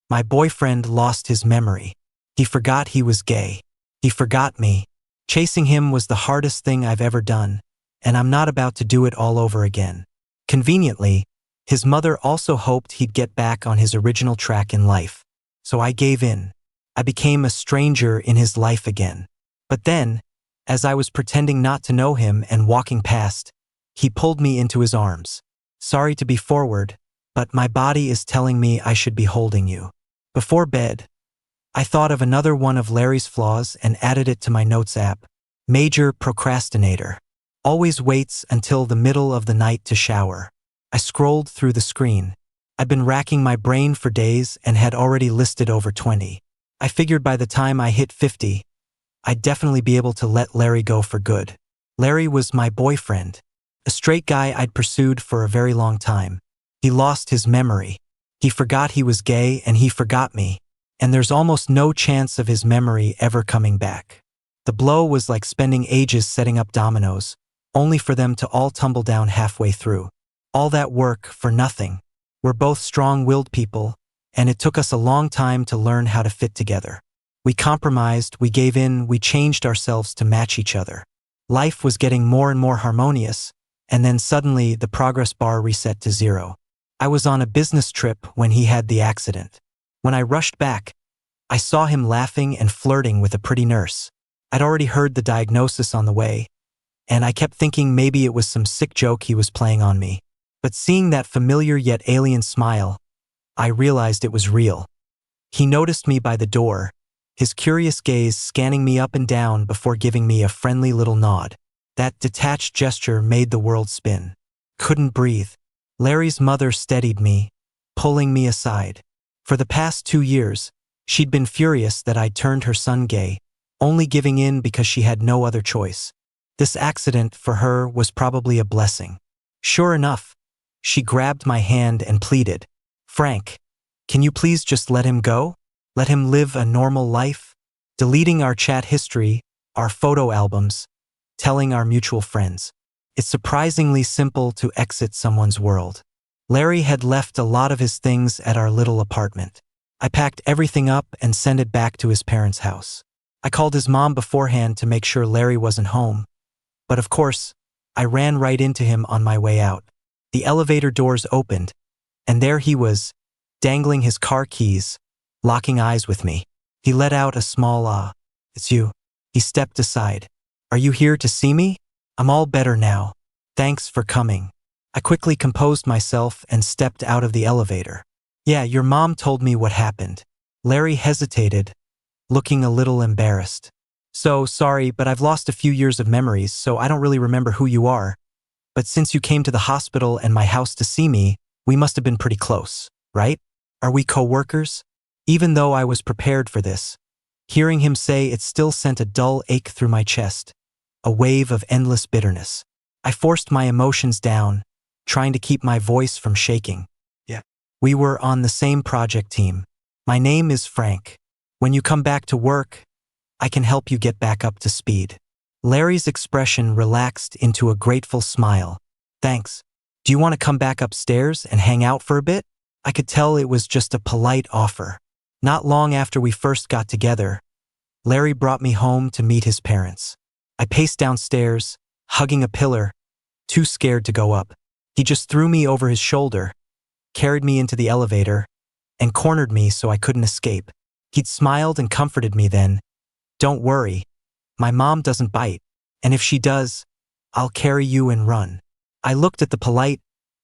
My boyfriend lost his memory. He forgot he was gay. He forgot me. Chasing him was the hardest thing I've ever done, and I'm not about to do it all over again. Conveniently, his mother also hoped he'd get back on his original track in life. So I gave in. I became a stranger in his life again. But then, as I was pretending not to know him and walking past, he pulled me into his arms. Sorry to be forward, but my body is telling me I should be holding you. Before bed, I thought of another one of Larry's flaws and added it to my notes app. Major procrastinator. Always waits until the middle of the night to shower. I scrolled through the screen. I'd been racking my brain for days and had already listed over 20. I figured by the time I hit 50, I'd definitely be able to let Larry go for good. Larry was my boyfriend, a straight guy I'd pursued for a very long time. He lost his memory. He forgot he was gay and he forgot me, and there's almost no chance of his memory ever coming back. The blow was like spending ages setting up dominoes, only for them to all tumble down halfway through. All that work for nothing. We're both strong-willed people, and it took us a long time to learn how to fit together. We compromised, we gave in, we changed ourselves to match each other. Life was getting more and more harmonious, and then suddenly the progress bar reset to 0. I was on a business trip when he had the accident. When I rushed back, I saw him laughing and flirting with a pretty nurse. I'd already heard the diagnosis on the way, and I kept thinking maybe it was some sick joke he was playing on me. But seeing that familiar yet alien smile, I realized it was real. He noticed me by the door, his curious gaze scanning me up and down before giving me a friendly little nod. That detached gesture made the world spin. Couldn't breathe. Larry's mother steadied me, pulling me aside. For the past 2 years, she'd been furious that I'd turned her son gay, only giving in because she had no other choice. This accident, for her, was probably a blessing. Sure enough, she grabbed my hand and pleaded, "Frank, can you please just let him go? Let him live a normal life?" Deleting our chat history, our photo albums, telling our mutual friends. It's surprisingly simple to exit someone's world. Larry had left a lot of his things at our little apartment. I packed everything up and sent it back to his parents' house. I called his mom beforehand to make sure Larry wasn't home. But of course, I ran right into him on my way out. The elevator doors opened, and there he was, dangling his car keys, locking eyes with me. He let out a small "ah." "It's you." He stepped aside. "Are you here to see me? I'm all better now. Thanks for coming." I quickly composed myself and stepped out of the elevator. "Yeah, your mom told me what happened." Larry hesitated, looking a little embarrassed. "So sorry, but I've lost a few years of memories, so I don't really remember who you are. But since you came to the hospital and my house to see me, we must have been pretty close, right? Are we co-workers?" Even though I was prepared for this, hearing him say it still sent a dull ache through my chest, a wave of endless bitterness. I forced my emotions down, trying to keep my voice from shaking. "Yeah. We were on the same project team. My name is Frank. When you come back to work, I can help you get back up to speed." Larry's expression relaxed into a grateful smile. "Thanks. Do you want to come back upstairs and hang out for a bit?" I could tell it was just a polite offer. Not long after we first got together, Larry brought me home to meet his parents. I paced downstairs, hugging a pillar, too scared to go up. He just threw me over his shoulder, carried me into the elevator, and cornered me so I couldn't escape. He'd smiled and comforted me then. "Don't worry. My mom doesn't bite, and if she does, I'll carry you and run." I looked at the polite,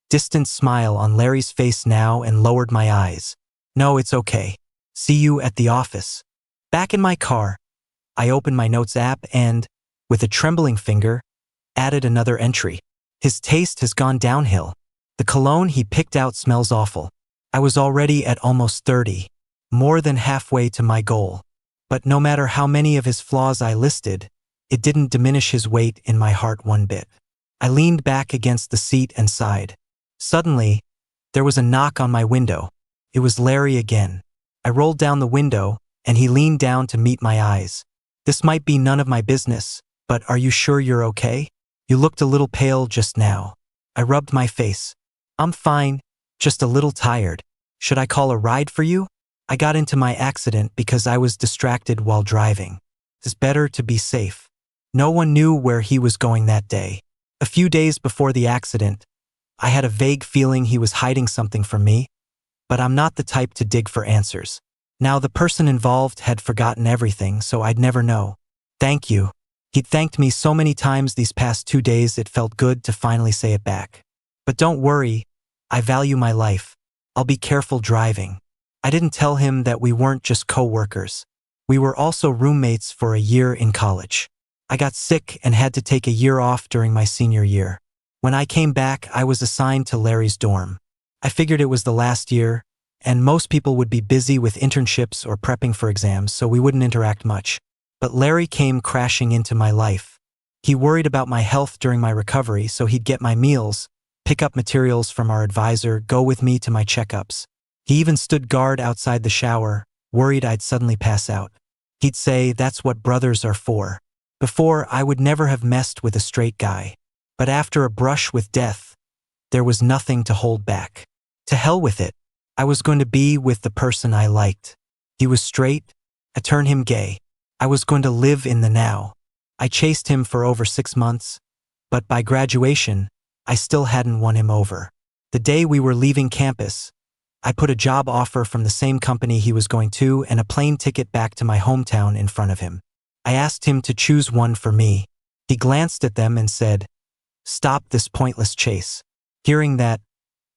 distant smile on Larry's face now and lowered my eyes. "No, it's okay. See you at the office." Back in my car, I opened my notes app and, with a trembling finger, added another entry. "His taste has gone downhill. The cologne he picked out smells awful." I was already at almost 30, more than halfway to my goal. But no matter how many of his flaws I listed, it didn't diminish his weight in my heart one bit. I leaned back against the seat and sighed. Suddenly, there was a knock on my window. It was Larry again. I rolled down the window, and he leaned down to meet my eyes. "This might be none of my business, but are you sure you're okay? You looked a little pale just now." I rubbed my face. "I'm fine, just a little tired. Should I call a ride for you?" I got into my accident because I was distracted while driving. It's better to be safe. No one knew where he was going that day. A few days before the accident, I had a vague feeling he was hiding something from me, but I'm not the type to dig for answers. Now the person involved had forgotten everything, so I'd never know. Thank you. He'd thanked me so many times these past 2 days it felt good to finally say it back. But don't worry, I value my life. I'll be careful driving. I didn't tell him that we weren't just co-workers. We were also roommates for a year in college. I got sick and had to take a year off during my senior year. When I came back, I was assigned to Larry's dorm. I figured it was the last year, and most people would be busy with internships or prepping for exams, so we wouldn't interact much. But Larry came crashing into my life. He worried about my health during my recovery, so he'd get my meals, pick up materials from our advisor, go with me to my checkups. He even stood guard outside the shower, worried I'd suddenly pass out. He'd say, "That's what brothers are for." Before, I would never have messed with a straight guy. But after a brush with death, there was nothing to hold back. To hell with it. I was going to be with the person I liked. He was straight. I turned him gay. I was going to live in the now. I chased him for over 6 months, but by graduation, I still hadn't won him over. The day we were leaving campus, I put a job offer from the same company he was going to and a plane ticket back to my hometown in front of him. I asked him to choose one for me. He glanced at them and said, "Stop this pointless chase." Hearing that,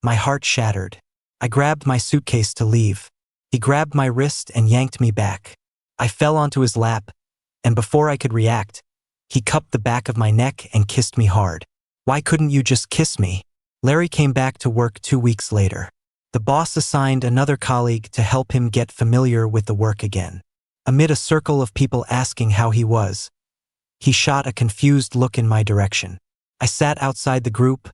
my heart shattered. I grabbed my suitcase to leave. He grabbed my wrist and yanked me back. I fell onto his lap, and before I could react, he cupped the back of my neck and kissed me hard. "Why couldn't you just kiss me?" Larry came back to work 2 weeks later. The boss assigned another colleague to help him get familiar with the work again. Amid a circle of people asking how he was, he shot a confused look in my direction. I sat outside the group,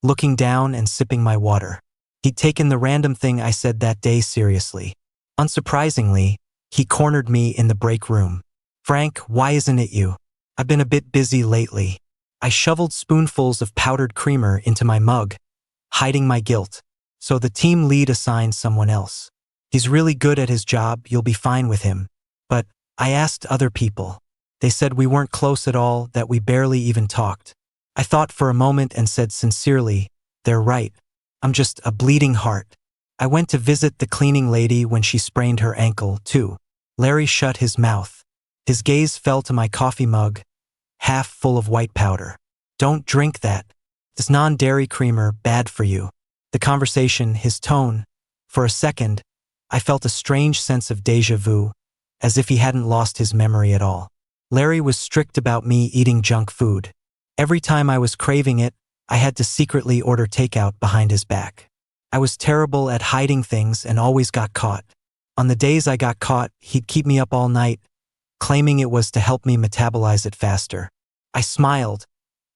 looking down and sipping my water. He'd taken the random thing I said that day seriously. Unsurprisingly, he cornered me in the break room. "Frank, why isn't it you? I've been a bit busy lately." I shoveled spoonfuls of powdered creamer into my mug, hiding my guilt. "So the team lead assigned someone else. He's really good at his job, you'll be fine with him." But I asked other people. They said we weren't close at all, that we barely even talked. I thought for a moment and said sincerely, "They're right. I'm just a bleeding heart." I went to visit the cleaning lady when she sprained her ankle, too. Larry shut his mouth. His gaze fell to my coffee mug, half full of white powder. "Don't drink that. This non-dairy creamer, bad for you." The conversation, his tone. For a second, I felt a strange sense of déjà vu, as if he hadn't lost his memory at all. Larry was strict about me eating junk food. Every time I was craving it, I had to secretly order takeout behind his back. I was terrible at hiding things and always got caught. On the days I got caught, he'd keep me up all night, claiming it was to help me metabolize it faster. I smiled,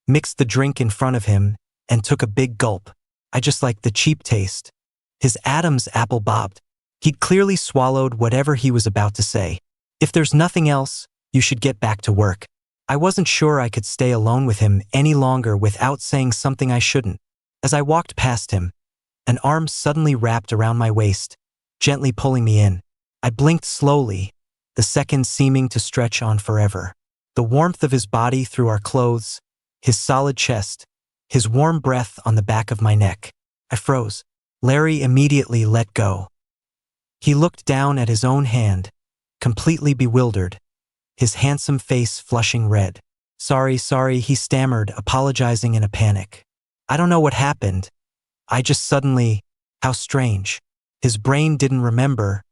mixed the drink in front of him, and took a big gulp. I just liked the cheap taste. His Adam's apple bobbed. He'd clearly swallowed whatever he was about to say. "If there's nothing else, you should get back to work." I wasn't sure I could stay alone with him any longer without saying something I shouldn't. As I walked past him, an arm suddenly wrapped around my waist, gently pulling me in. I blinked slowly, the seconds seeming to stretch on forever. The warmth of his body through our clothes, his solid chest, his warm breath on the back of my neck. I froze. Larry immediately let go. He looked down at his own hand, completely bewildered, his handsome face flushing red. Sorry, he stammered, apologizing in a panic. "I don't know what happened. I just suddenly..." How strange. His brain didn't remember,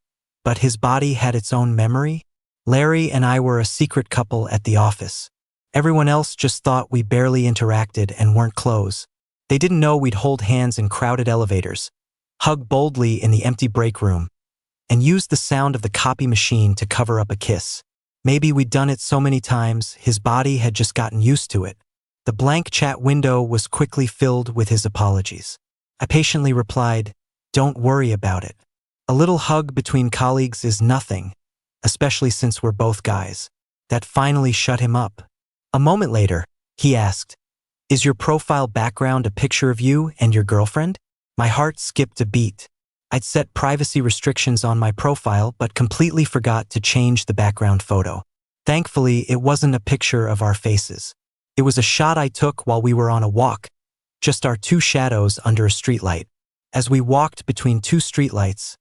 but his body had its own memory. Larry and I were a secret couple at the office. Everyone else just thought we barely interacted and weren't close. They didn't know we'd hold hands in crowded elevators, hug boldly in the empty break room, and use the sound of the copy machine to cover up a kiss. Maybe we'd done it so many times, his body had just gotten used to it. The blank chat window was quickly filled with his apologies. I patiently replied, "Don't worry about it. A little hug between colleagues is nothing, especially since we're both guys." That finally shut him up. A moment later, he asked, "Is your profile background a picture of you and your girlfriend?" My heart skipped a beat. I'd set privacy restrictions on my profile but completely forgot to change the background photo. Thankfully, it wasn't a picture of our faces. It was a shot I took while we were on a walk, just our two shadows under a streetlight. As we walked between two streetlights,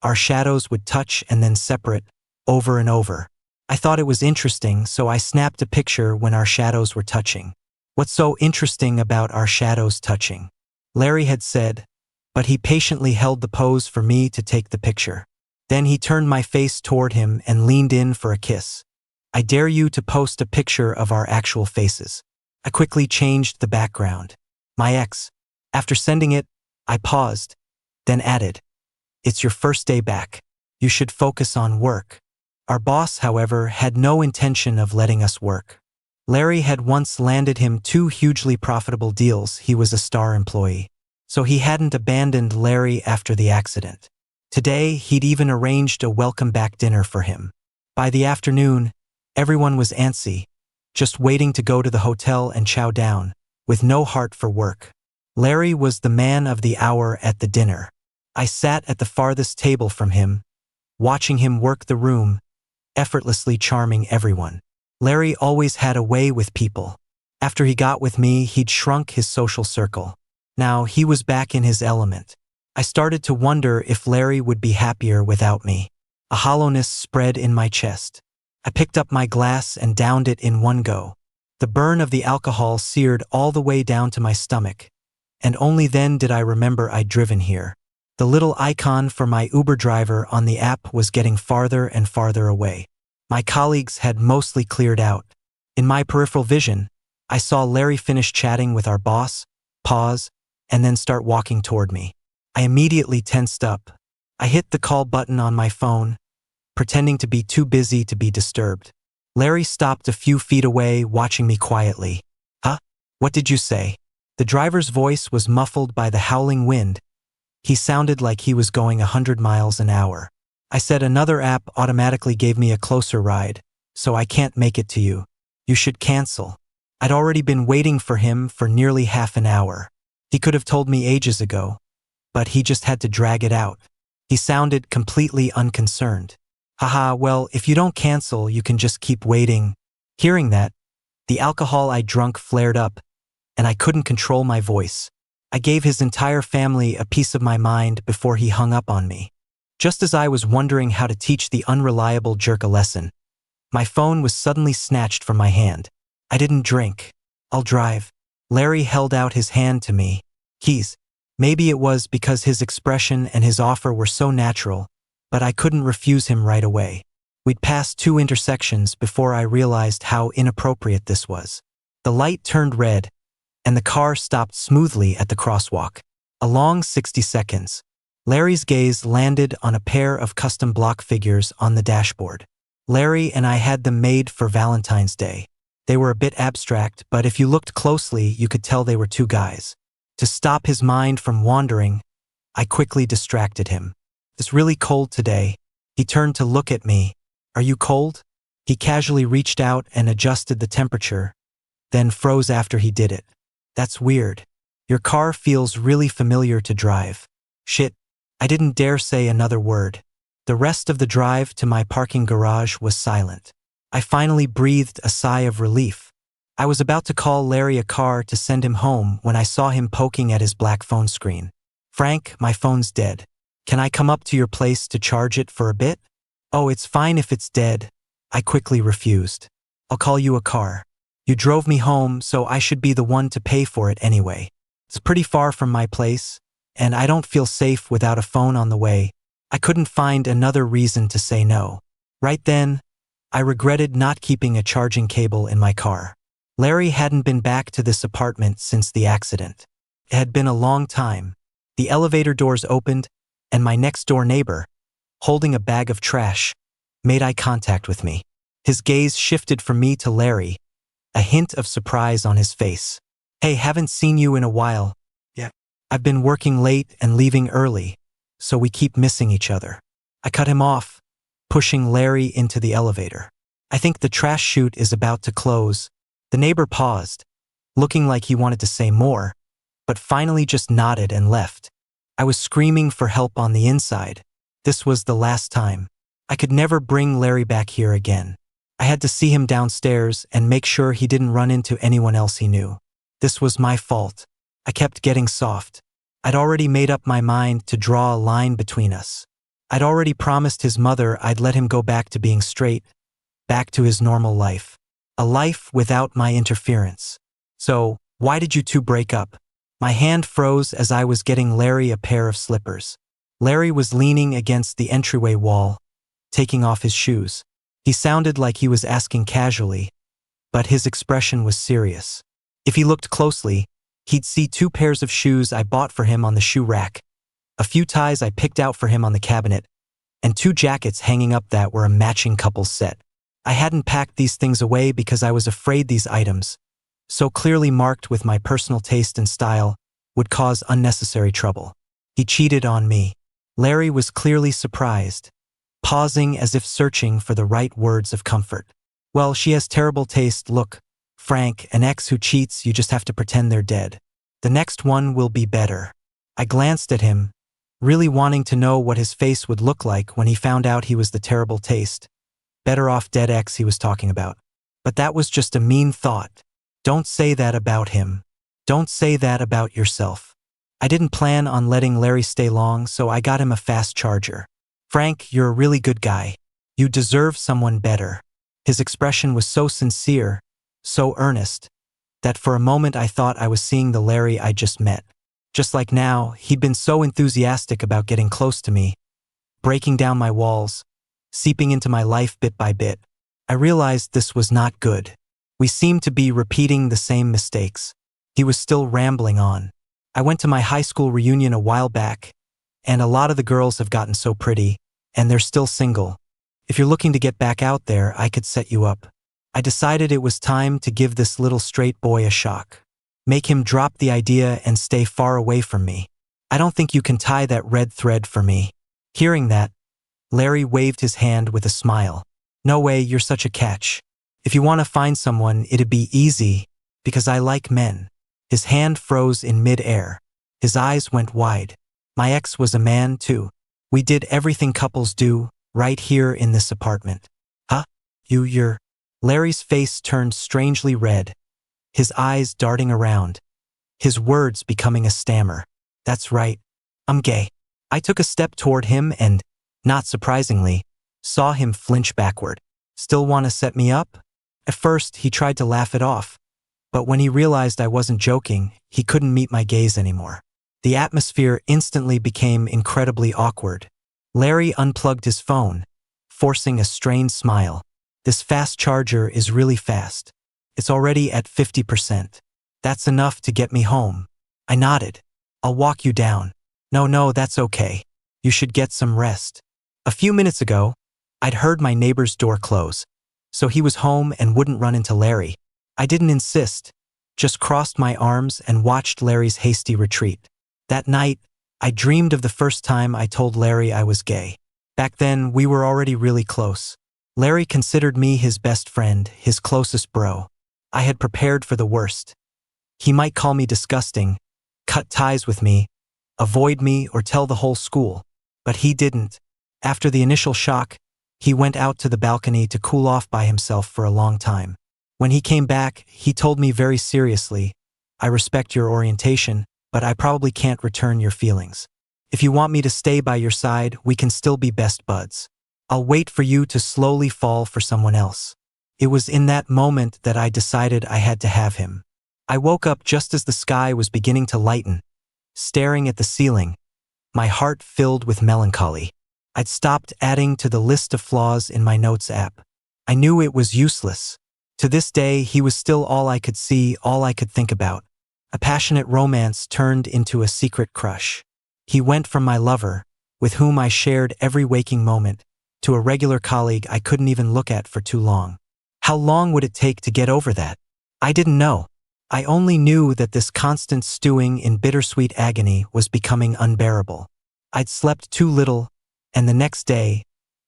our shadows would touch and then separate, over and over. I thought it was interesting, so I snapped a picture when our shadows were touching. "What's so interesting about our shadows touching?" Larry had said, but he patiently held the pose for me to take the picture. Then he turned my face toward him and leaned in for a kiss. "I dare you to post a picture of our actual faces." I quickly changed the background. My ex. After sending it, I paused, then added, "It's your first day back. You should focus on work." Our boss, however, had no intention of letting us work. Larry had once landed him 2 hugely profitable deals. He was a star employee. So he hadn't abandoned Larry after the accident. Today, he'd even arranged a welcome-back dinner for him. By the afternoon, everyone was antsy, just waiting to go to the hotel and chow down, with no heart for work. Larry was the man of the hour at the dinner. I sat at the farthest table from him, watching him work the room, effortlessly charming everyone. Larry always had a way with people. After he got with me, he'd shrunk his social circle. Now he was back in his element. I started to wonder if Larry would be happier without me. A hollowness spread in my chest. I picked up my glass and downed it in one go. The burn of the alcohol seared all the way down to my stomach, and only then did I remember I'd driven here. The little icon for my Uber driver on the app was getting farther and farther away. My colleagues had mostly cleared out. In my peripheral vision, I saw Larry finish chatting with our boss, pause, and then start walking toward me. I immediately tensed up. I hit the call button on my phone, pretending to be too busy to be disturbed. Larry stopped a few feet away, watching me quietly. "Huh? What did you say?" The driver's voice was muffled by the howling wind. He sounded like he was going 100 miles an hour. I said another app automatically gave me a closer ride, so I can't make it to you. You should cancel. I'd already been waiting for him for nearly half an hour. He could have told me ages ago, but he just had to drag it out. He sounded completely unconcerned. "Haha, well, if you don't cancel, you can just keep waiting." Hearing that, the alcohol I drunk flared up, and I couldn't control my voice. I gave his entire family a piece of my mind before he hung up on me. Just as I was wondering how to teach the unreliable jerk a lesson, my phone was suddenly snatched from my hand. "I didn't drink. I'll drive." Larry held out his hand to me. Keys. Maybe it was because his expression and his offer were so natural, but I couldn't refuse him right away. We'd passed 2 intersections before I realized how inappropriate this was. The light turned red, and the car stopped smoothly at the crosswalk. A long 60 seconds. Larry's gaze landed on a pair of custom block figures on the dashboard. Larry and I had them made for Valentine's Day. They were a bit abstract, but if you looked closely, you could tell they were 2 guys. To stop his mind from wandering, I quickly distracted him. "It's really cold today." He turned to look at me. "Are you cold?" He casually reached out and adjusted the temperature, then froze after he did it. "That's weird. Your car feels really familiar to drive." Shit. I didn't dare say another word. The rest of the drive to my parking garage was silent. I finally breathed a sigh of relief. I was about to call Larry a car to send him home when I saw him poking at his black phone screen. "Frank, my phone's dead. Can I come up to your place to charge it for a bit?" "Oh, it's fine if it's dead." I quickly refused. "I'll call you a car. You drove me home, so I should be the one to pay for it anyway. It's pretty far from my place, and I don't feel safe without a phone on the way." I couldn't find another reason to say no. Right then, I regretted not keeping a charging cable in my car. Larry hadn't been back to this apartment since the accident. It had been a long time. The elevator doors opened, and my next-door neighbor, holding a bag of trash, made eye contact with me. His gaze shifted from me to Larry, a hint of surprise on his face. "Hey, haven't seen you in a while." "Yeah. I've been working late and leaving early, so we keep missing each other." I cut him off, pushing Larry into the elevator. "I think the trash chute is about to close." The neighbor paused, looking like he wanted to say more, but finally just nodded and left. I was screaming for help on the inside. This was the last time. I could never bring Larry back here again. I had to see him downstairs and make sure he didn't run into anyone else he knew. This was my fault. I kept getting soft. I'd already made up my mind to draw a line between us. I'd already promised his mother I'd let him go back to being straight, back to his normal life. A life without my interference. So, why did you two break up? My hand froze as I was getting Larry a pair of slippers. Larry was leaning against the entryway wall, taking off his shoes. He sounded like he was asking casually, but his expression was serious. If he looked closely, he'd see 2 pairs of shoes I bought for him on the shoe rack, a few ties I picked out for him on the cabinet, and 2 jackets hanging up that were a matching couple's set. I hadn't packed these things away because I was afraid these items, so clearly marked with my personal taste and style, would cause unnecessary trouble. He cheated on me. Larry was clearly surprised, pausing as if searching for the right words of comfort. Well, she has terrible taste. Look, Frank, an ex who cheats, you just have to pretend they're dead. The next one will be better. I glanced at him, really wanting to know what his face would look like when he found out he was the terrible taste, better off dead ex he was talking about. But that was just a mean thought. Don't say that about him. Don't say that about yourself. I didn't plan on letting Larry stay long, so I got him a fast charger. Frank, you're a really good guy. You deserve someone better. His expression was so sincere, so earnest, that for a moment I thought I was seeing the Larry I just met. Just like now, he'd been so enthusiastic about getting close to me, breaking down my walls, seeping into my life bit by bit. I realized this was not good. We seemed to be repeating the same mistakes. He was still rambling on. I went to my high school reunion a while back, and a lot of the girls have gotten so pretty, and they're still single. If you're looking to get back out there, I could set you up. I decided it was time to give this little straight boy a shock. Make him drop the idea and stay far away from me. I don't think you can tie that red thread for me. Hearing that, Larry waved his hand with a smile. No way, you're such a catch. If you want to find someone, it'd be easy, because I like men. His hand froze in mid-air. His eyes went wide. My ex was a man, too. We did everything couples do, right here in this apartment. Huh? You're... Larry's face turned strangely red, his eyes darting around, his words becoming a stammer. That's right. I'm gay. I took a step toward him and, not surprisingly, saw him flinch backward. Still want to set me up? At first, he tried to laugh it off, but when he realized I wasn't joking, he couldn't meet my gaze anymore. The atmosphere instantly became incredibly awkward. Larry unplugged his phone, forcing a strained smile. This fast charger is really fast. It's already at 50%. That's enough to get me home. I nodded. I'll walk you down. No, that's okay. You should get some rest. A few minutes ago, I'd heard my neighbor's door close, so he was home and wouldn't run into Larry. I didn't insist, just crossed my arms and watched Larry's hasty retreat. That night, I dreamed of the first time I told Larry I was gay. Back then, we were already really close. Larry considered me his best friend, his closest bro. I had prepared for the worst. He might call me disgusting, cut ties with me, avoid me, or tell the whole school. But he didn't. After the initial shock, he went out to the balcony to cool off by himself for a long time. When he came back, he told me very seriously, I respect your orientation, but I probably can't return your feelings. If you want me to stay by your side, we can still be best buds. I'll wait for you to slowly fall for someone else. It was in that moment that I decided I had to have him. I woke up just as the sky was beginning to lighten, staring at the ceiling, my heart filled with melancholy. I'd stopped adding to the list of flaws in my notes app. I knew it was useless. To this day, he was still all I could see, all I could think about. A passionate romance turned into a secret crush. He went from my lover, with whom I shared every waking moment, to a regular colleague I couldn't even look at for too long. How long would it take to get over that? I didn't know. I only knew that this constant stewing in bittersweet agony was becoming unbearable. I'd slept too little, and the next day,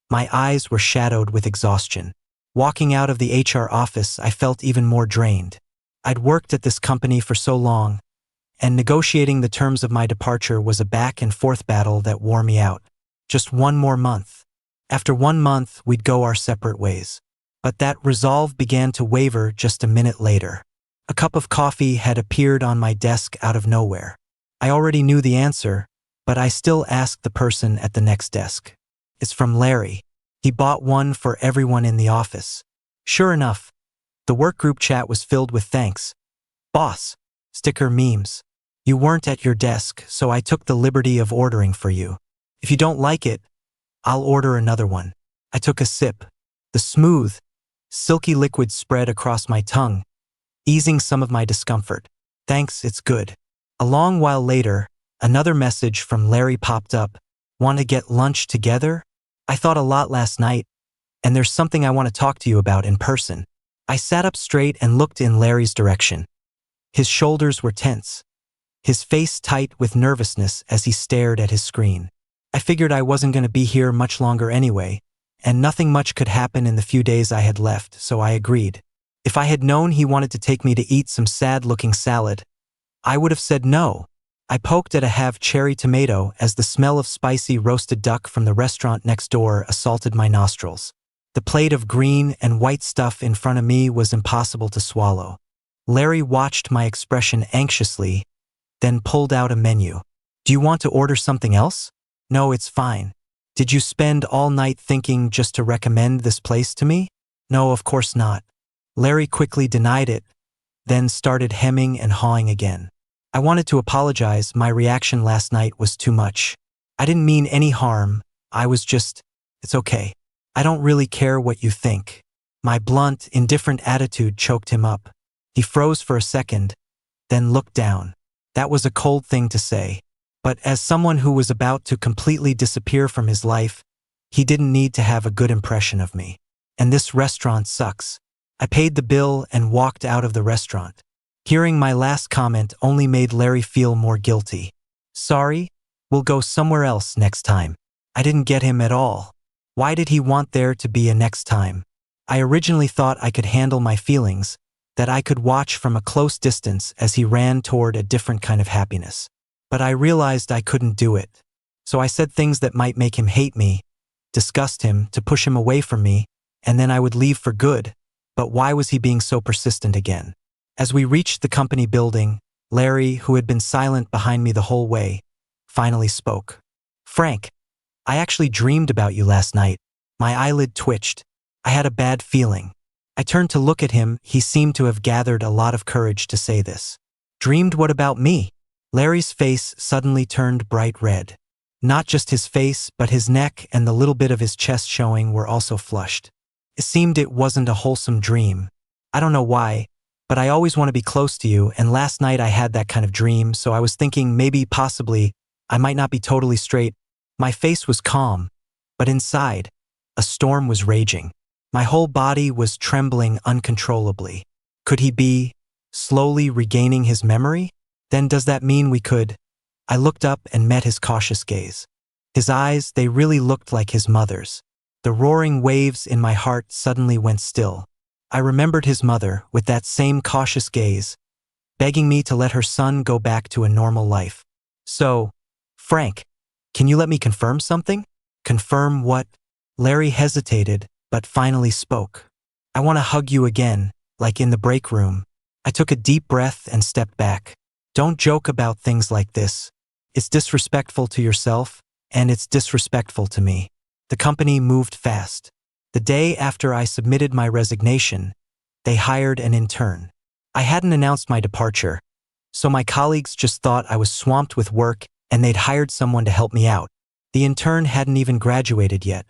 my eyes were shadowed with exhaustion. Walking out of the HR office, I felt even more drained. I'd worked at this company for so long, and negotiating the terms of my departure was a back-and-forth battle that wore me out. Just one more month. After 1 month, we'd go our separate ways. But that resolve began to waver just a minute later. A cup of coffee had appeared on my desk out of nowhere. I already knew the answer, but I still asked the person at the next desk. It's from Larry. He bought one for everyone in the office. Sure enough, the work group chat was filled with thanks. Boss. Sticker memes. You weren't at your desk, so I took the liberty of ordering for you. If you don't like it, I'll order another one. I took a sip. The smooth, silky liquid spread across my tongue, easing some of my discomfort. Thanks, it's good. A long while later, another message from Larry popped up. Want to get lunch together? I thought a lot last night, and there's something I want to talk to you about in person. I sat up straight and looked in Larry's direction. His shoulders were tense, his face tight with nervousness as he stared at his screen. I figured I wasn't going to be here much longer anyway, and nothing much could happen in the few days I had left, so I agreed. If I had known he wanted to take me to eat some sad-looking salad, I would have said no. I poked at a half cherry tomato as the smell of spicy roasted duck from the restaurant next door assaulted my nostrils. The plate of green and white stuff in front of me was impossible to swallow. Larry watched my expression anxiously, then pulled out a menu. Do you want to order something else? No, it's fine. Did you spend all night thinking just to recommend this place to me? No, of course not. Larry quickly denied it, then started hemming and hawing again. I wanted to apologize. My reaction last night was too much. I didn't mean any harm. I was just, it's okay. I don't really care what you think. My blunt, indifferent attitude choked him up. He froze for a second, then looked down. That was a cold thing to say. But as someone who was about to completely disappear from his life, he didn't need to have a good impression of me. And this restaurant sucks. I paid the bill and walked out of the restaurant. Hearing my last comment only made Larry feel more guilty. Sorry, we'll go somewhere else next time. I didn't get him at all. Why did he want there to be a next time? I originally thought I could handle my feelings, that I could watch from a close distance as he ran toward a different kind of happiness. But I realized I couldn't do it. So I said things that might make him hate me, disgust him, to push him away from me, and then I would leave for good. But why was he being so persistent again? As we reached the company building, Larry, who had been silent behind me the whole way, finally spoke. Frank, I actually dreamed about you last night. My eyelid twitched. I had a bad feeling. I turned to look at him. He seemed to have gathered a lot of courage to say this. Dreamed what about me? Larry's face suddenly turned bright red. Not just his face, but his neck and the little bit of his chest showing were also flushed. It seemed it wasn't a wholesome dream. I don't know why, but I always want to be close to you, and last night I had that kind of dream, so I was thinking maybe, possibly, I might not be totally straight. My face was calm, but inside, a storm was raging. My whole body was trembling uncontrollably. Could he be slowly regaining his memory? Then does that mean we could? I looked up and met his cautious gaze. His eyes, they really looked like his mother's. The roaring waves in my heart suddenly went still. I remembered his mother, with that same cautious gaze, begging me to let her son go back to a normal life. So, Frank, can you let me confirm something? Confirm what? Larry hesitated, but finally spoke. I want to hug you again, like in the break room. I took a deep breath and stepped back. Don't joke about things like this. It's disrespectful to yourself, and it's disrespectful to me. The company moved fast. The day after I submitted my resignation, they hired an intern. I hadn't announced my departure, so my colleagues just thought I was swamped with work and they'd hired someone to help me out. The intern hadn't even graduated yet.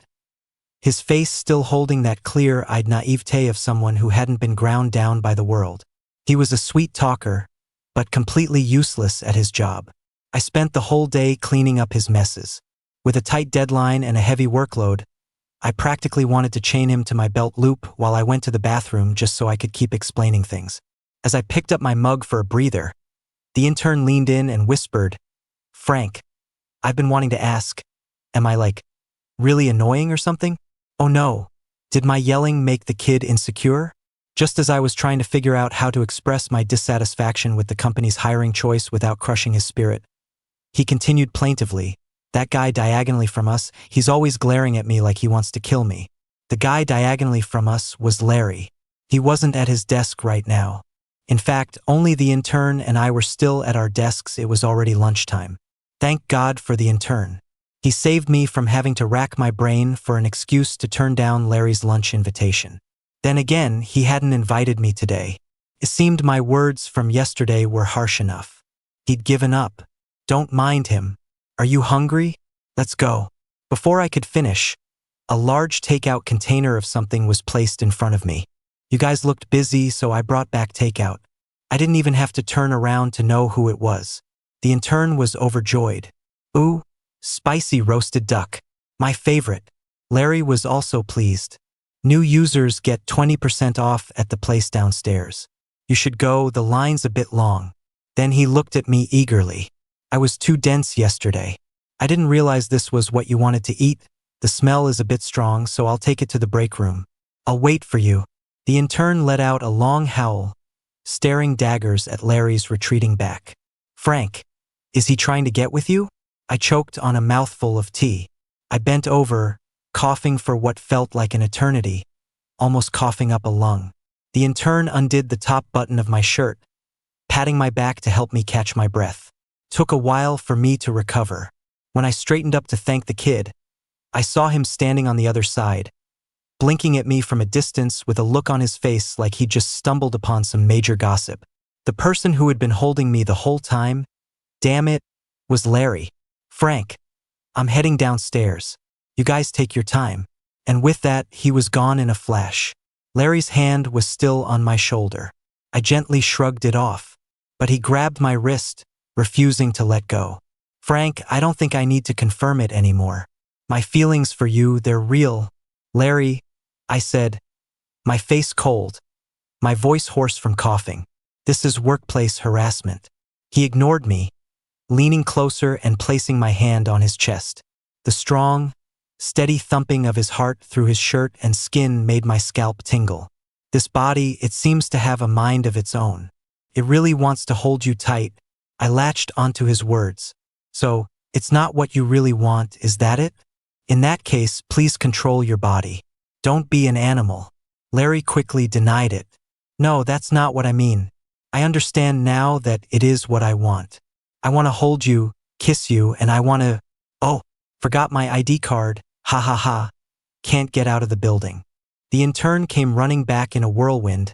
His face still holding that clear-eyed naivete of someone who hadn't been ground down by the world. He was a sweet talker, but completely useless at his job. I spent the whole day cleaning up his messes. With a tight deadline and a heavy workload, I practically wanted to chain him to my belt loop while I went to the bathroom just so I could keep explaining things. As I picked up my mug for a breather, the intern leaned in and whispered, Frank, I've been wanting to ask, am I really annoying or something? Oh no, did my yelling make the kid insecure? Just as I was trying to figure out how to express my dissatisfaction with the company's hiring choice without crushing his spirit, he continued plaintively, "That guy diagonally from us, he's always glaring at me like he wants to kill me." The guy diagonally from us was Larry. He wasn't at his desk right now. In fact, only the intern and I were still at our desks. It was already lunchtime. Thank God for the intern. He saved me from having to rack my brain for an excuse to turn down Larry's lunch invitation. Then again, he hadn't invited me today. It seemed my words from yesterday were harsh enough. He'd given up. Don't mind him. Are you hungry? Let's go. Before I could finish, a large takeout container of something was placed in front of me. You guys looked busy, so I brought back takeout. I didn't even have to turn around to know who it was. The intern was overjoyed. Ooh, spicy roasted duck. My favorite. Larry was also pleased. New users get 20% off at the place downstairs. You should go, the line's a bit long. Then he looked at me eagerly. I was too dense yesterday. I didn't realize this was what you wanted to eat. The smell is a bit strong, so I'll take it to the break room. I'll wait for you. The intern let out a long howl, staring daggers at Larry's retreating back. Frank, is he trying to get with you? I choked on a mouthful of tea. I bent over, coughing for what felt like an eternity, almost coughing up a lung. The intern undid the top button of my shirt, patting my back to help me catch my breath. Took a while for me to recover. When I straightened up to thank the kid, I saw him standing on the other side, blinking at me from a distance with a look on his face like he'd just stumbled upon some major gossip. The person who had been holding me the whole time, damn it, was Larry. Frank, I'm heading downstairs. You guys take your time. And with that, he was gone in a flash. Larry's hand was still on my shoulder. I gently shrugged it off, but he grabbed my wrist, refusing to let go. Frank, I don't think I need to confirm it anymore. My feelings for you, they're real. Larry, I said, my face cold, my voice hoarse from coughing. This is workplace harassment. He ignored me, leaning closer and placing my hand on his chest. The strong, steady thumping of his heart through his shirt and skin made my scalp tingle. This body, it seems to have a mind of its own. It really wants to hold you tight. I latched onto his words. So, it's not what you really want, is that it? In that case, please control your body. Don't be an animal. Larry quickly denied it. No, that's not what I mean. I understand now that it is what I want. I want to hold you, kiss you, and I want to… Oh, forgot my ID card, ha ha ha. Can't get out of the building. The intern came running back in a whirlwind,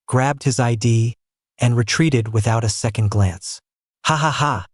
grabbed his ID, and retreated without a second glance. Ha ha ha.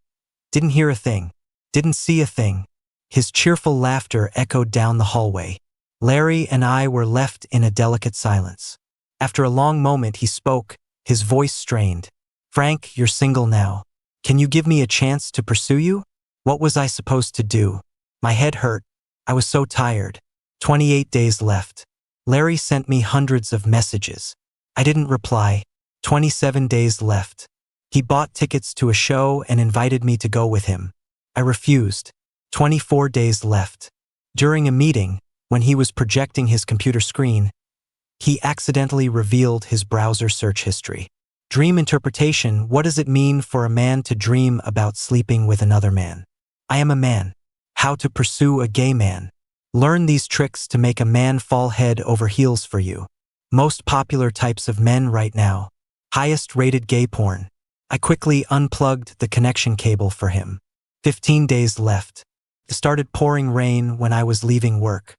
Didn't hear a thing. Didn't see a thing. His cheerful laughter echoed down the hallway. Larry and I were left in a delicate silence. After a long moment, he spoke, his voice strained. Frank, you're single now. Can you give me a chance to pursue you? What was I supposed to do? My head hurt. I was so tired. 28 days left. Larry sent me hundreds of messages. I didn't reply. 27 days left. He bought tickets to a show and invited me to go with him. I refused. 24 days left. During a meeting, when he was projecting his computer screen, he accidentally revealed his browser search history. Dream interpretation, what does it mean for a man to dream about sleeping with another man? I am a man. How to pursue a gay man. Learn these tricks to make a man fall head over heels for you. Most popular types of men right now. Highest rated gay porn. I quickly unplugged the connection cable for him. 15 days left. It started pouring rain when I was leaving work.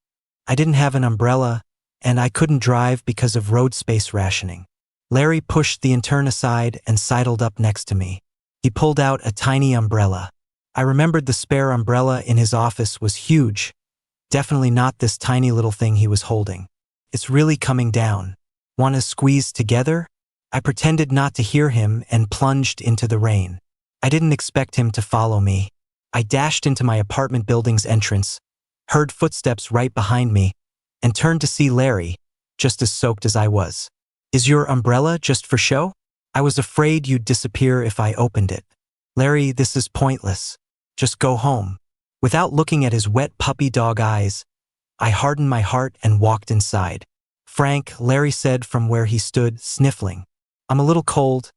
I didn't have an umbrella, and I couldn't drive because of road space rationing. Larry pushed the intern aside and sidled up next to me. He pulled out a tiny umbrella. I remembered the spare umbrella in his office was huge. Definitely not this tiny little thing he was holding. It's really coming down. Want to squeeze together? I pretended not to hear him and plunged into the rain. I didn't expect him to follow me. I dashed into my apartment building's entrance, heard footsteps right behind me, and turned to see Larry, just as soaked as I was. Is your umbrella just for show? I was afraid you'd disappear if I opened it. Larry, this is pointless. Just go home. Without looking at his wet puppy dog eyes, I hardened my heart and walked inside. Frank, Larry said from where he stood, sniffling. I'm a little cold,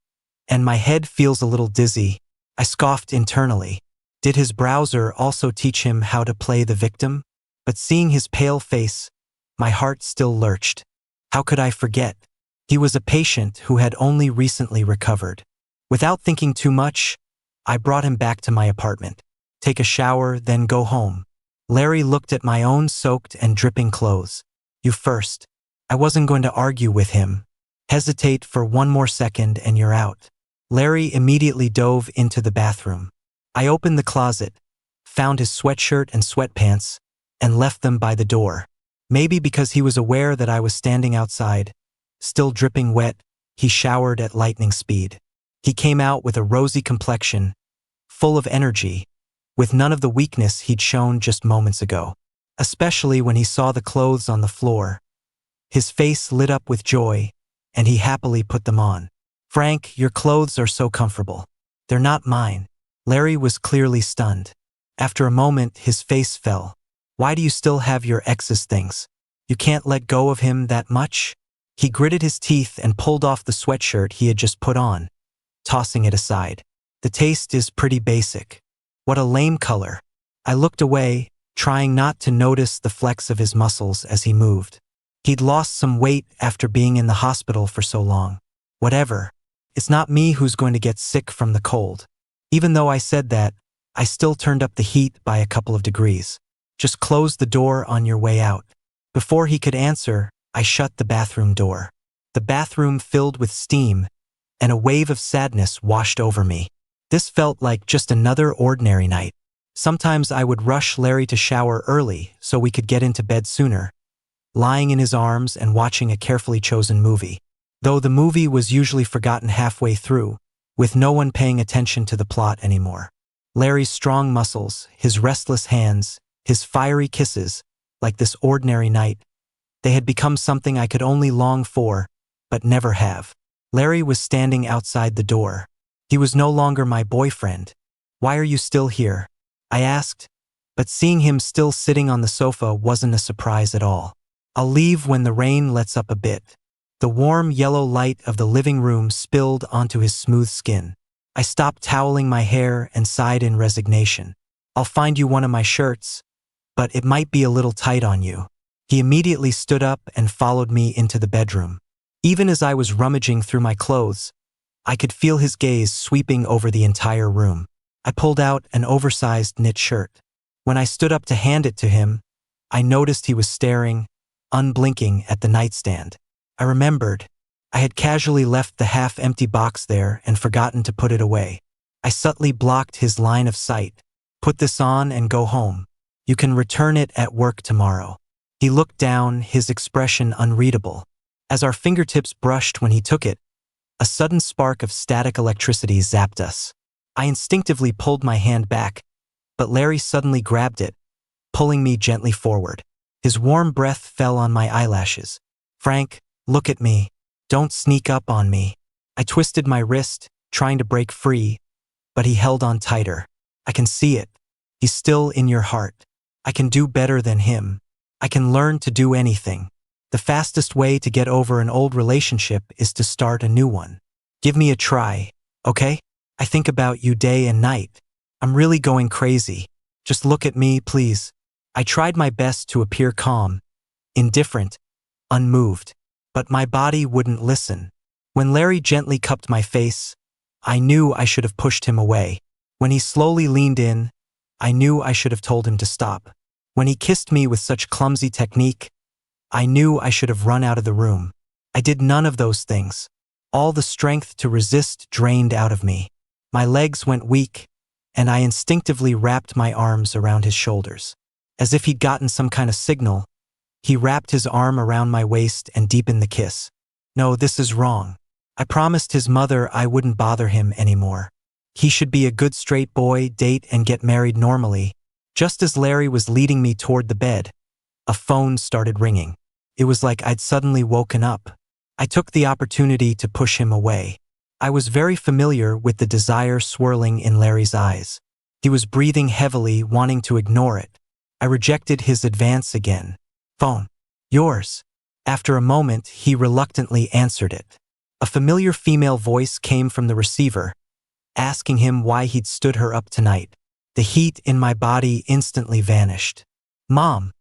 and my head feels a little dizzy. I scoffed internally. Did his browser also teach him how to play the victim? But seeing his pale face, my heart still lurched. How could I forget? He was a patient who had only recently recovered. Without thinking too much, I brought him back to my apartment. Take a shower, then go home. Larry looked at my own soaked and dripping clothes. You first. I wasn't going to argue with him. Hesitate for one more second and you're out. Larry immediately dove into the bathroom. I opened the closet, found his sweatshirt and sweatpants, and left them by the door. Maybe because he was aware that I was standing outside, still dripping wet, he showered at lightning speed. He came out with a rosy complexion, full of energy, with none of the weakness he'd shown just moments ago. Especially when he saw the clothes on the floor. His face lit up with joy, and he happily put them on. Frank, your clothes are so comfortable. They're not mine. Larry was clearly stunned. After a moment, his face fell. Why do you still have your ex's things? You can't let go of him that much? He gritted his teeth and pulled off the sweatshirt he had just put on, tossing it aside. The taste is pretty basic. What a lame color. I looked away, trying not to notice the flex of his muscles as he moved. He'd lost some weight after being in the hospital for so long. Whatever. It's not me who's going to get sick from the cold. Even though I said that, I still turned up the heat by a couple of degrees. Just close the door on your way out. Before he could answer, I shut the bathroom door. The bathroom filled with steam, and a wave of sadness washed over me. This felt like just another ordinary night. Sometimes I would rush Larry to shower early so we could get into bed sooner, lying in his arms and watching a carefully chosen movie. Though the movie was usually forgotten halfway through, with no one paying attention to the plot anymore. Larry's strong muscles, his restless hands, his fiery kisses, like this ordinary night, they had become something I could only long for, but never have. Larry was standing outside the door. He was no longer my boyfriend. Why are you still here? I asked, but seeing him still sitting on the sofa wasn't a surprise at all. I'll leave when the rain lets up a bit. The warm yellow light of the living room spilled onto his smooth skin. I stopped toweling my hair and sighed in resignation. I'll find you one of my shirts, but it might be a little tight on you. He immediately stood up and followed me into the bedroom. Even as I was rummaging through my clothes, I could feel his gaze sweeping over the entire room. I pulled out an oversized knit shirt. When I stood up to hand it to him, I noticed he was staring, unblinking, at the nightstand. I remembered. I had casually left the half-empty box there and forgotten to put it away. I subtly blocked his line of sight. Put this on and go home. You can return it at work tomorrow. He looked down, his expression unreadable. As our fingertips brushed when he took it, a sudden spark of static electricity zapped us. I instinctively pulled my hand back, but Larry suddenly grabbed it, pulling me gently forward. His warm breath fell on my eyelashes. Frank, look at me. Don't sneak up on me. I twisted my wrist, trying to break free, but he held on tighter. I can see it. He's still in your heart. I can do better than him. I can learn to do anything. The fastest way to get over an old relationship is to start a new one. Give me a try, okay? I think about you day and night. I'm really going crazy. Just look at me, please. I tried my best to appear calm, indifferent, unmoved, but my body wouldn't listen. When Larry gently cupped my face, I knew I should have pushed him away. When he slowly leaned in, I knew I should have told him to stop. When he kissed me with such clumsy technique, I knew I should have run out of the room. I did none of those things. All the strength to resist drained out of me. My legs went weak, and I instinctively wrapped my arms around his shoulders. As if he'd gotten some kind of signal, he wrapped his arm around my waist and deepened the kiss. No, this is wrong. I promised his mother I wouldn't bother him anymore. He should be a good straight boy, date and get married normally. Just as Larry was leading me toward the bed, a phone started ringing. It was like I'd suddenly woken up. I took the opportunity to push him away. I was very familiar with the desire swirling in Larry's eyes. He was breathing heavily, wanting to ignore it. I rejected his advance again. Phone. Yours. After a moment, he reluctantly answered it. A familiar female voice came from the receiver, asking him why he'd stood her up tonight. The heat in my body instantly vanished. Mom,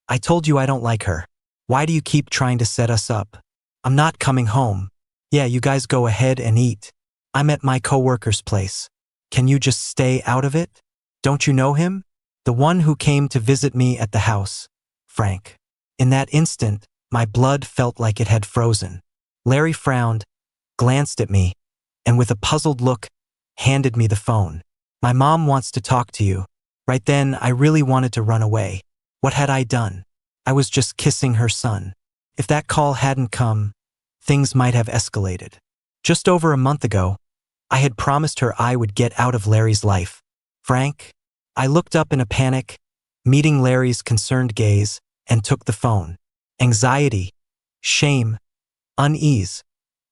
I told you I don't like her. Why do you keep trying to set us up? I'm not coming home. Yeah, you guys go ahead and eat. I'm at my coworker's place. Can you just stay out of it? Don't you know him? The one who came to visit me at the house, Frank. In that instant, my blood felt like it had frozen. Larry frowned, glanced at me, and with a puzzled look, handed me the phone. My mom wants to talk to you. Right then, I really wanted to run away. What had I done? I was just kissing her son. If that call hadn't come, things might have escalated. Just over a month ago, I had promised her I would get out of Larry's life. Frank? I looked up in a panic, meeting Larry's concerned gaze, and took the phone. Anxiety, shame, unease,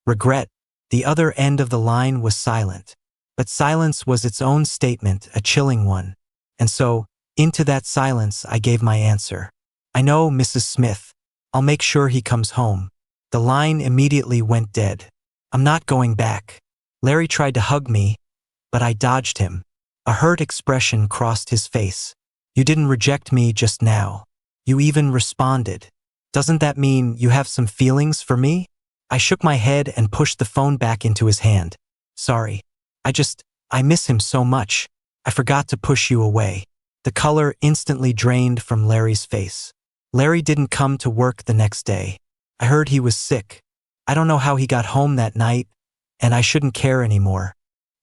regret. The other end of the line was silent. But silence was its own statement, a chilling one. And so, into that silence, I gave my answer. I know, Mrs. Smith. I'll make sure he comes home. The line immediately went dead. I'm not going back. Larry tried to hug me, but I dodged him. A hurt expression crossed his face. You didn't reject me just now. You even responded. Doesn't that mean you have some feelings for me? I shook my head and pushed the phone back into his hand. Sorry. I miss him so much. I forgot to push you away. The color instantly drained from Larry's face. Larry didn't come to work the next day. I heard he was sick. I don't know how he got home that night, and I shouldn't care anymore.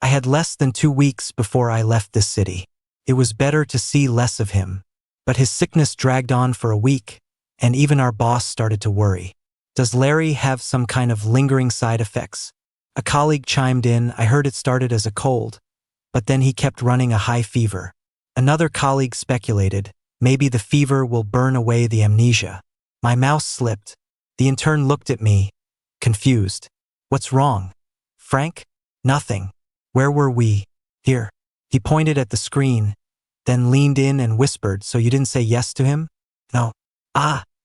I had less than 2 weeks before I left this city. It was better to see less of him. But his sickness dragged on for a week, and even our boss started to worry. Does Larry have some kind of lingering side effects? A colleague chimed in. I heard it started as a cold, but then he kept running a high fever. Another colleague speculated, maybe the fever will burn away the amnesia. My mouth slipped. The intern looked at me, confused. What's wrong? Frank? Nothing. Where were we? Here. He pointed at the screen, then leaned in and whispered, so you didn't say yes to him? No.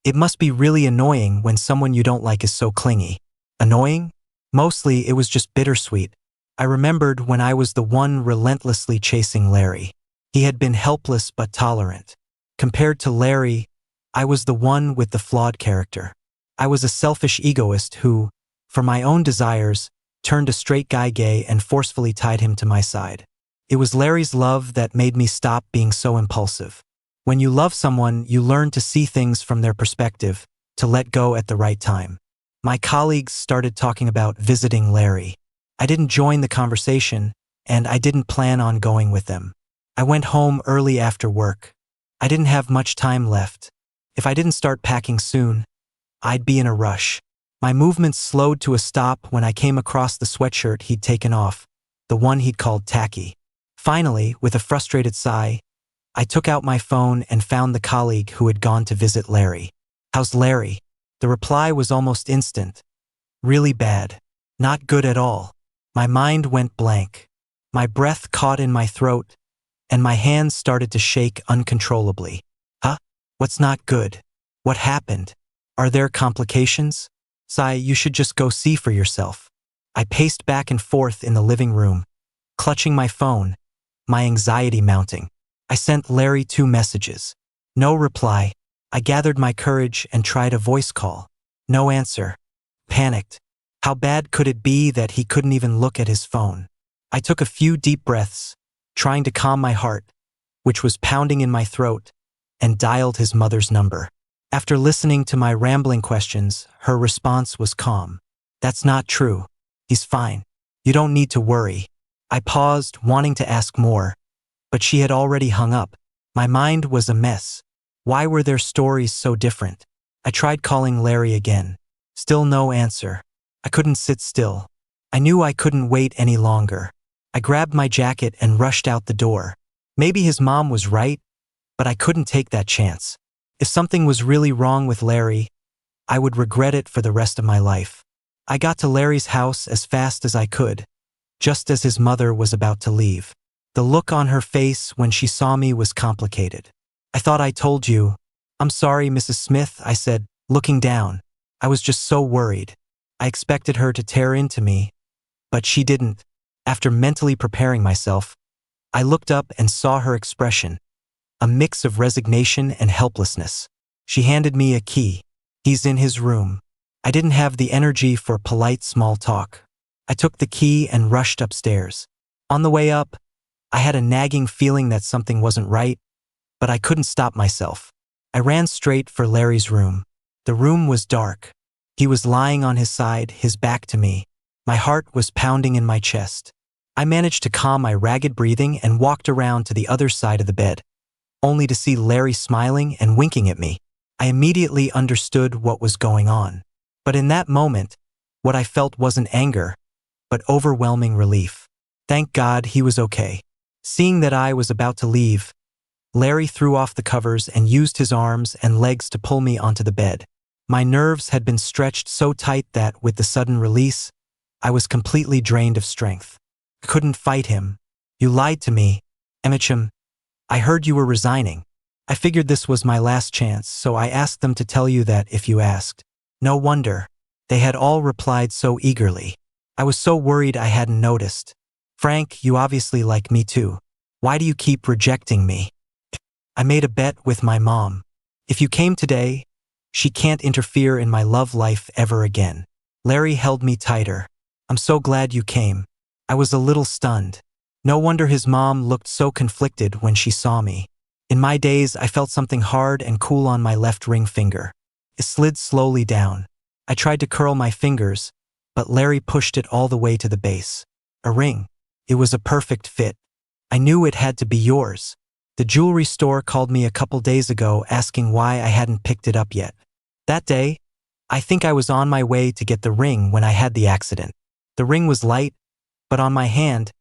It must be really annoying when someone you don't like is so clingy. Annoying? Mostly, it was just bittersweet. I remembered when I was the one relentlessly chasing Larry. He had been helpless but tolerant. Compared to Larry, I was the one with the flawed character. I was a selfish egoist who, for my own desires, turned a straight guy gay and forcefully tied him to my side. It was Larry's love that made me stop being so impulsive. When you love someone, you learn to see things from their perspective, to let go at the right time. My colleagues started talking about visiting Larry. I didn't join the conversation, and I didn't plan on going with them. I went home early after work. I didn't have much time left. If I didn't start packing soon, I'd be in a rush. My movements slowed to a stop when I came across the sweatshirt he'd taken off, the one he'd called tacky. Finally, with a frustrated sigh, I took out my phone and found the colleague who had gone to visit Larry. How's Larry? The reply was almost instant. Really bad. Not good at all. My mind went blank. My breath caught in my throat, and my hands started to shake uncontrollably. Huh? What's not good? What happened? Are there complications? Sai, you should just go see for yourself. I paced back and forth in the living room, clutching my phone, my anxiety mounting. I sent Larry 2 messages. No reply. I gathered my courage and tried a voice call. No answer. Panicked. How bad could it be that he couldn't even look at his phone? I took a few deep breaths, trying to calm my heart, which was pounding in my throat, and dialed his mother's number. After listening to my rambling questions, her response was calm. That's not true. He's fine. You don't need to worry. I paused, wanting to ask more, but she had already hung up. My mind was a mess. Why were their stories so different? I tried calling Larry again. Still no answer. I couldn't sit still. I knew I couldn't wait any longer. I grabbed my jacket and rushed out the door. Maybe his mom was right, but I couldn't take that chance. If something was really wrong with Larry, I would regret it for the rest of my life. I got to Larry's house as fast as I could, just as his mother was about to leave. The look on her face when she saw me was complicated. I thought I told you. I'm sorry, Mrs. Smith, I said, looking down. I was just so worried. I expected her to tear into me, but she didn't. After mentally preparing myself, I looked up and saw her expression, a mix of resignation and helplessness. She handed me a key. He's in his room. I didn't have the energy for polite small talk. I took the key and rushed upstairs. On the way up, I had a nagging feeling that something wasn't right, but I couldn't stop myself. I ran straight for Larry's room. The room was dark. He was lying on his side, his back to me. My heart was pounding in my chest. I managed to calm my ragged breathing and walked around to the other side of the bed, only to see Larry smiling and winking at me. I immediately understood what was going on. But in that moment, what I felt wasn't anger, but overwhelming relief. Thank God he was okay. Seeing that I was about to leave, Larry threw off the covers and used his arms and legs to pull me onto the bed. My nerves had been stretched so tight that, with the sudden release, I was completely drained of strength. I couldn't fight him. You lied to me, Emichim. I heard you were resigning. I figured this was my last chance, so I asked them to tell you that if you asked. No wonder. They had all replied so eagerly. I was so worried I hadn't noticed. Frank, you obviously like me too. Why do you keep rejecting me? I made a bet with my mom. If you came today, she can't interfere in my love life ever again. Larry held me tighter. I'm so glad you came. I was a little stunned. No wonder his mom looked so conflicted when she saw me. In my days, I felt something hard and cool on my left ring finger. It slid slowly down. I tried to curl my fingers, but Larry pushed it all the way to the base. A ring. It was a perfect fit. I knew it had to be yours. The jewelry store called me a couple days ago asking why I hadn't picked it up yet. That day, I think I was on my way to get the ring when I had the accident. The ring was light, but on my hand,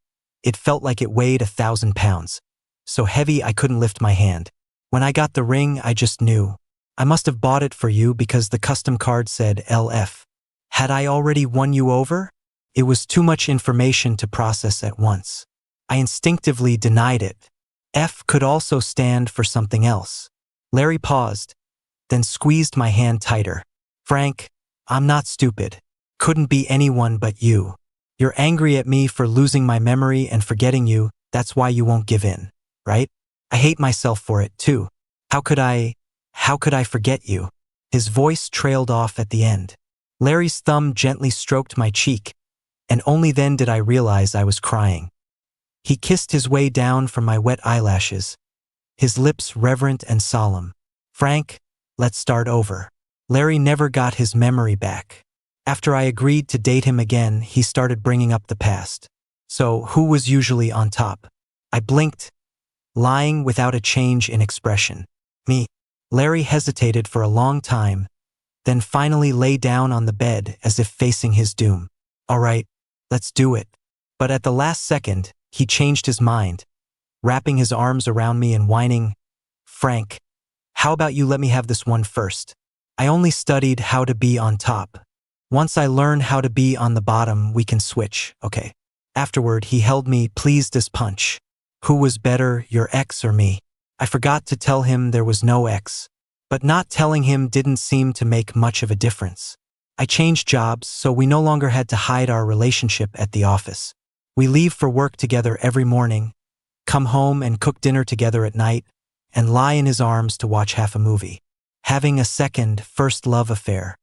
it felt like it weighed 1,000 pounds. So heavy I couldn't lift my hand. When I got the ring, I just knew. I must have bought it for you because the custom card said LF. Had I already won you over? It was too much information to process at once. I instinctively denied it. F could also stand for something else. Larry paused, then squeezed my hand tighter. Frank, I'm not stupid. Couldn't be anyone but you. You're angry at me for losing my memory and forgetting you, that's why you won't give in, right? I hate myself for it too. How could I forget you? His voice trailed off at the end. Larry's thumb gently stroked my cheek, and only then did I realize I was crying. He kissed his way down from my wet eyelashes, his lips reverent and solemn. Frank, let's start over. Larry never got his memory back. After I agreed to date him again, he started bringing up the past. So, who was usually on top? I blinked, lying without a change in expression. Me. Larry hesitated for a long time, then finally lay down on the bed as if facing his doom. All right, let's do it. But at the last second, he changed his mind, wrapping his arms around me and whining, Frank, how about you let me have this one first? I only studied how to be on top. Once I learn how to be on the bottom, we can switch, okay? Afterward, he held me pleased as punch. Who was better, your ex or me? I forgot to tell him there was no ex. But not telling him didn't seem to make much of a difference. I changed jobs, so we no longer had to hide our relationship at the office. We leave for work together every morning, come home and cook dinner together at night, and lie in his arms to watch half a movie. Having a second, first love affair.